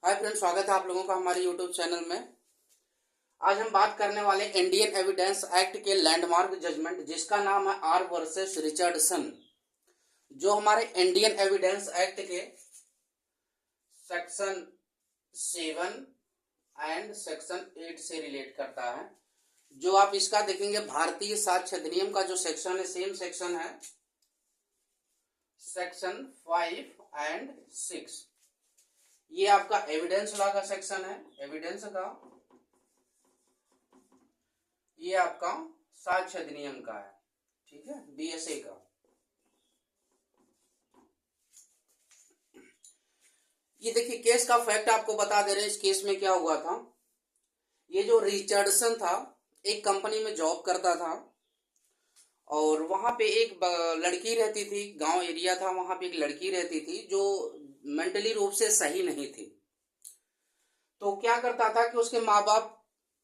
Hi friends, स्वागत है आप लोगों का हमारे यूट्यूब चैनल में। आज हम बात करने वाले इंडियन एविडेंस एक्ट के लैंडमार्क जजमेंट जिसका नाम है आर वर्सेस रिचर्डसन, जो हमारे इंडियन एविडेंस एक्ट के सेक्शन 7 एंड सेक्शन 8 से रिलेट करता है। जो आप इसका देखेंगे भारतीय साक्ष्य अधिनियम का जो सेक्शन है, सेम सेक्शन है, सेक्शन 5 एंड 6। ये आपका एविडेंस लॉ का सेक्शन है, एविडेंस का। ये आपका साक्ष्य अधिनियम का है, ठीक है, बीएसए का। ये देखिए केस का फैक्ट आपको बता दे रहे हैं। इस केस में क्या हुआ था, ये जो रिचर्डसन था एक कंपनी में जॉब करता था और वहां पे एक लड़की रहती थी, गांव एरिया था, वहां पे एक लड़की रहती थी जो मेंटली रूप से सही नहीं थी। तो क्या करता था कि उसके माँ बाप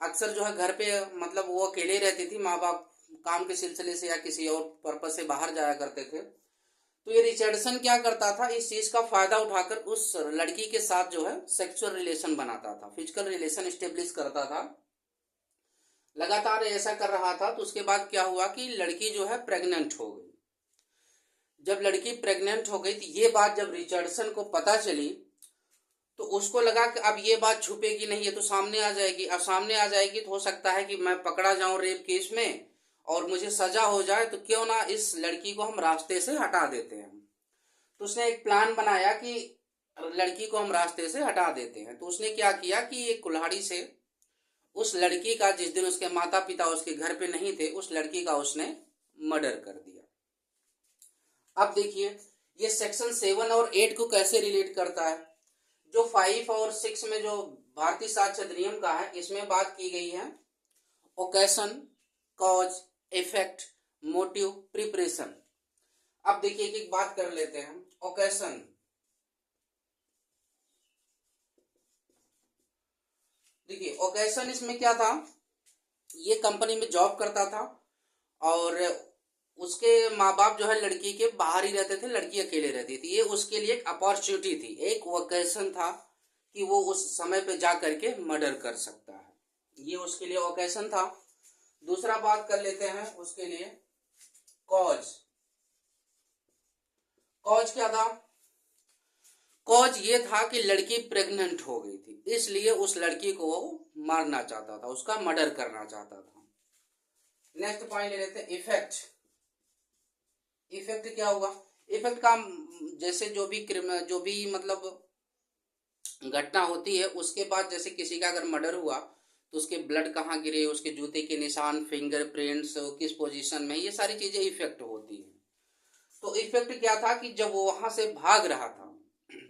अक्सर जो है घर पे, मतलब वो अकेले रहती थी, माँ बाप काम के सिलसिले से या किसी और पर्पज से बाहर जाया करते थे। तो ये रिचर्डसन क्या करता था, इस चीज का फायदा उठाकर उस लड़की के साथ जो है सेक्सुअल रिलेशन बनाता था, फिजिकल रिलेशन स्टेब्लिश करता था। लगातार ऐसा कर रहा था। तो उसके बाद क्या हुआ कि लड़की जो है प्रेग्नेंट हो गई। जब लड़की प्रेग्नेंट हो गई तो ये बात जब रिचर्डसन को पता चली तो उसको लगा कि अब ये बात छुपेगी नहीं, ये तो सामने आ जाएगी। अब सामने आ जाएगी तो हो सकता है कि मैं पकड़ा जाऊं रेप केस में और मुझे सजा हो जाए, तो क्यों ना इस लड़की को हम रास्ते से हटा देते हैं। तो उसने एक प्लान बनाया कि लड़की को हम रास्ते से हटा देते हैं। तो उसने क्या किया कि एक कुल्हाड़ी से उस लड़की का, जिस दिन उसके माता पिता उसके घर पे नहीं थे, उस लड़की का उसने मर्डर कर दिया। अब देखिए ये सेक्शन 7 और 8 को कैसे रिलेट करता है। जो 5 और 6 में जो भारतीय साक्ष्य अधिनियम का है, इसमें बात की गई है occasion, cause, effect, motive, preparation. अब देखिए एक एक बात कर लेते हैं। ओकेशन, देखिए ओकेशन इसमें क्या था, ये कंपनी में जॉब करता था और उसके माँ बाप जो है लड़की के बाहर ही रहते थे, लड़की अकेले रहती थी। ये उसके लिए एक अपॉर्चुनिटी थी, एक ओकेशन था कि वो उस समय पे जा करके मर्डर कर सकता है। ये उसके लिए ओकेशन था। दूसरा बात कर लेते हैं उसके लिए कॉज। कॉज क्या था, कॉज ये था कि लड़की प्रेग्नेंट हो गई थी, इसलिए उस लड़की को वो मारना चाहता था, उसका मर्डर करना चाहता था। नेक्स्ट पॉइंट ले लेते हैं इफेक्ट। इफेक्ट क्या हुआ, इफेक्ट का जैसे जो भी मतलब घटना होती है उसके बाद, जैसे किसी का अगर मर्डर हुआ तो उसके ब्लड कहाँ गिरे, उसके जूते के निशान, फिंगरप्रिंट्स किस पोजीशन में, ये सारी चीजें इफेक्ट होती है। तो इफेक्ट क्या था कि जब वो वहां से भाग रहा था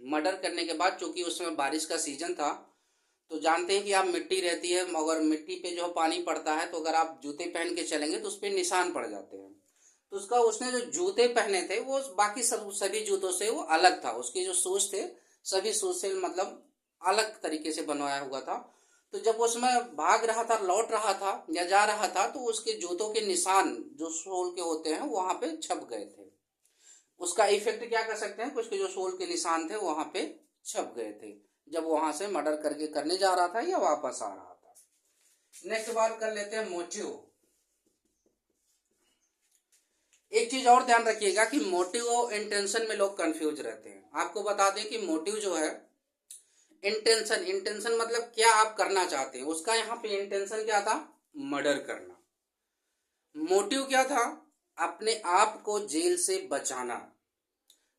मर्डर करने के बाद, चूंकि उस समय बारिश का सीजन था, तो जानते हैं कि आप मिट्टी रहती है, मगर मिट्टी पे जो पानी पड़ता है तो अगर आप जूते पहन के चलेंगे तो उस पर निशान पड़ जाते हैं। तो उसका, उसने जो जूते पहने थे वो बाकी सभी जूतों से वो अलग था। उसके जो शूज थे सभी शूज से मतलब अलग तरीके से बनवाया हुआ था। तो जब उसमें भाग रहा था, लौट रहा था या जा रहा था, तो उसके जूतों के निशान जो सोल के होते हैं वहां पे छप गए थे। उसका इफेक्ट क्या कर सकते हैं, उसके जो सोल के निशान थे वहां पे छप गए थे जब वहां से मर्डर करके करने जा रहा था या वापस आ रहा था। नेक्स्ट बात कर लेते हैं मोटिव। एक चीज और ध्यान रखिएगा कि मोटिव और इंटेंशन में लोग कंफ्यूज रहते हैं। आपको बता दें कि मोटिव जो है, इंटेंशन, इंटेंशन मतलब क्या आप करना चाहते हैं, उसका यहाँ पे इंटेंशन क्या था, मर्डर करना। मोटिव क्या था, अपने आप को जेल से बचाना,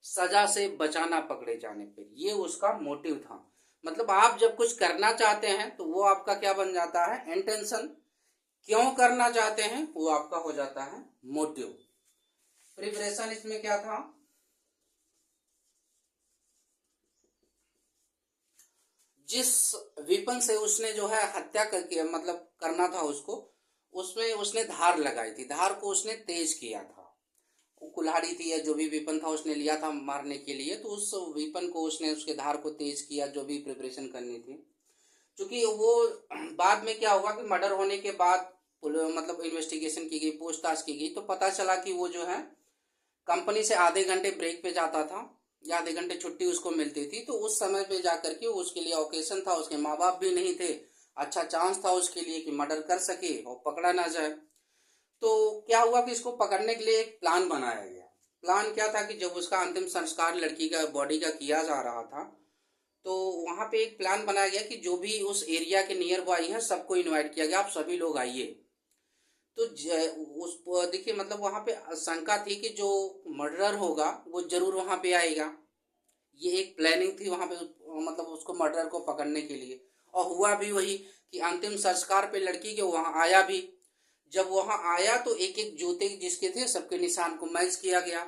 सजा से बचाना पकड़े जाने पे, ये उसका मोटिव था। मतलब आप जब कुछ करना चाहते हैं तो वो आपका क्या बन जाता है, इंटेंशन। क्यों करना चाहते हैं वो आपका हो जाता है मोटिव। प्रिपरेशन इसमें क्या था, जिस विपन से उसने जो है हत्या करके मतलब करना था उसको, उसमें उसने धार लगाई थी, धार को उसने तेज किया था। वो कुल्हाड़ी थी या जो भी विपन था उसने लिया था मारने के लिए, तो उस विपन को उसने, उसके धार को तेज किया, जो भी प्रिपरेशन करनी थी। क्योंकि वो बाद में क्या हुआ कि मर्डर होने के बाद मतलब इन्वेस्टिगेशन की गई, पूछताछ की गई, तो पता चला कि वो जो है कंपनी से आधे घंटे ब्रेक पे जाता था, या आधे घंटे छुट्टी उसको मिलती थी, तो उस समय पे जाकर के उसके लिए ओकेशन था, उसके माँ बाप भी नहीं थे, अच्छा चांस था उसके लिए कि मर्डर कर सके और पकड़ा ना जाए। तो क्या हुआ कि इसको पकड़ने के लिए एक प्लान बनाया गया। प्लान क्या था कि जब उसका अंतिम संस्कार लड़की का बॉडी का किया जा रहा था, तो वहाँ पे एक प्लान बनाया गया कि जो भी उस एरिया के नियर बाई हैं सबको इनवाइट किया गया, आप सभी लोग आइए। तो उस देखिए मतलब वहाँ पे शंका थी कि जो मर्डरर होगा वो जरूर वहाँ पे आएगा। ये एक प्लानिंग थी वहाँ पे, मतलब उसको मर्डरर को पकड़ने के लिए। और हुआ भी वही कि अंतिम संस्कार पे लड़की के वहाँ आया भी। जब वहाँ आया तो एक एक जूते जिसके थे सबके निशान को मैच किया गया।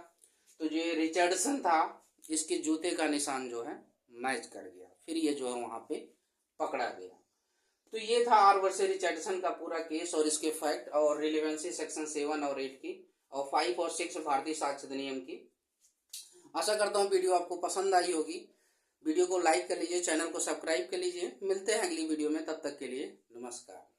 तो जो ये रिचर्डसन था, इसके जूते का निशान जो है मैच कर गया, फिर ये जो है वहाँ पे पकड़ा गया। तो ये था आर वर्सेस रिचर्डसन का पूरा केस और इसके फैक्ट और रिलेवेंसी सेक्शन 7 और 8 की और 5 और 6 भारतीय साक्ष्य अधिनियम की। आशा करता हूँ वीडियो आपको पसंद आई होगी। वीडियो को लाइक कर लीजिए, चैनल को सब्सक्राइब कर लीजिए। मिलते हैं अगली वीडियो में, तब तक के लिए नमस्कार।